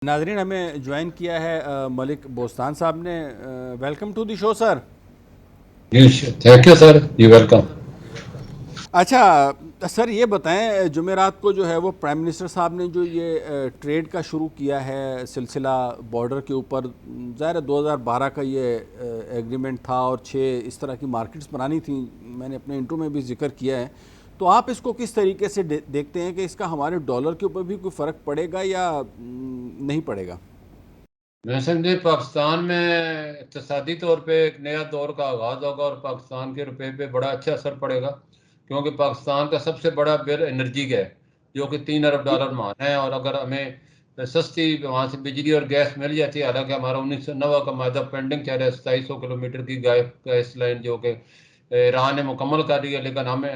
नाजरीन हमें ज्वाइन किया है मलिक बोस्तान साहब ने। Welcome to the show sir. Thank you sir, you welcome. अच्छा सर, ये बताएं, जुमेरात को जो है वो प्राइम मिनिस्टर साहब ने जो ये ट्रेड का शुरू किया है सिलसिला बॉर्डर के ऊपर। ज़ाहिर है 2012 का ये एग्रीमेंट था और 6 इस तरह की मार्केट्स बनानी थी। मैंने अपने इंट्रो में भी जिक्र किया है। तो आप इसको किस तरीके से देखते हैं कि इसका हमारे डॉलर के ऊपर भी कोई फ़र्क पड़ेगा या नहीं पड़ेगा? मैं समझे पाकिस्तान में इक़्तिसादी तौर पे एक नया दौर का आगाज़ होगा और पाकिस्तान के रुपए पे बड़ा अच्छा असर पड़ेगा, क्योंकि पाकिस्तान का सबसे बड़ा बिल एनर्जी का है, जो कि $3 अरब माना है। और अगर हमें सस्ती वहाँ से बिजली और गैस मिल जाती है, हालांकि हमारा 1990 का मादा पेंडिंग चल रहा है, 2700 किलोमीटर की गैस लाइन जो कि ईरान ने मुकम्मल कर दी है, लेकिन हमें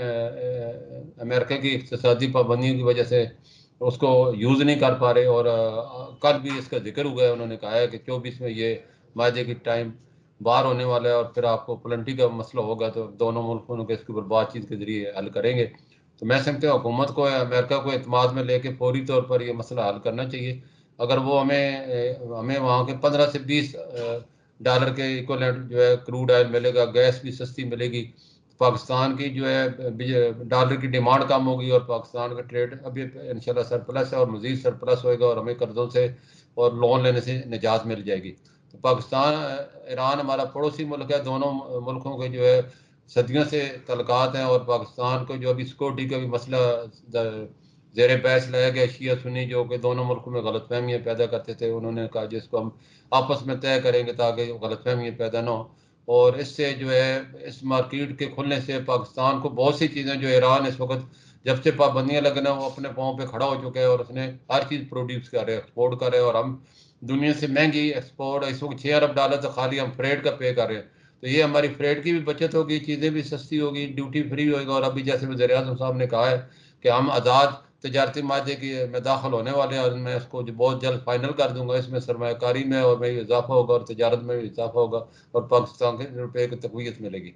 अमेरिका की इक़्तिसादी पाबंदियों की वजह से उसको यूज़ नहीं कर पा रहे। और कल भी इसका जिक्र हुआ है, उन्होंने कहा है कि 24 में ये माहे की टाइम बाहर होने वाला है और फिर आपको प्लेंटी का मसला होगा, तो दोनों मुल्कों के इसके ऊपर बातचीत के जरिए हल करेंगे। तो मैं समझता हूँ हुकूमत को अमेरिका को एतमाद में लेके फौरी तौर पर ये मसला हल करना चाहिए। अगर वो हमें वहाँ के 15 से 20 डॉलर के इक्वलेंट जो है क्रूड ऑयल मिलेगा, गैस भी सस्ती मिलेगी, पाकिस्तान की जो है डॉलर की डिमांड कम होगी और पाकिस्तान का ट्रेड अभी इंशाल्लाह सरप्लस है और मज़ीद सरप्लस होएगा और हमें कर्ज़ों से और लोन लेने से निजात मिल जाएगी। तो पाकिस्तान ईरान हमारा पड़ोसी मुल्क है, दोनों मुल्कों के जो है सदियों से तल्लुकात हैं। और पाकिस्तान को जो अभी सिक्योरिटी का भी मसला ज़ेर बहस लाया गया, शिया सुन्नी जो कि दोनों मुल्कों में गलतफहमियाँ पैदा करते थे, उन्होंने कहा जिसको हम आपस में तय करेंगे ताकि गलतफहमियाँ पैदा ना हो। और इससे जो है इस मार्केट के खुलने से पाकिस्तान को बहुत सी चीज़ें जो ईरान इस वक्त जब से पाबंदियां लगना वो अपने पाँव पे खड़ा हो चुका है और उसने हर चीज़ प्रोड्यूस कर रहे हैं, एक्सपोर्ट कर रहे हैं। और हम दुनिया से महंगी एक्सपोर्ट इस वक्त $6 अरब तो खाली हम फ्रेड का पे कर रहे हैं। तो ये हमारी फ्रेड की भी बचत होगी, चीज़ें भी सस्ती होगी, ड्यूटी फ्री होएगा। और अभी जैसे वज़ीर आज़म साहब ने कहा है कि हम आज़ाद तजारती माहे की में दाखिल होने वाले हैं और मैं इसको जो बहुत जल्द फाइनल कर दूंगा। इसमें सरमाकारी में और में इजाफा होगा और तजारत में भी इजाफा होगा और पाकिस्तान के रुपये की तकवीत मिलेगी।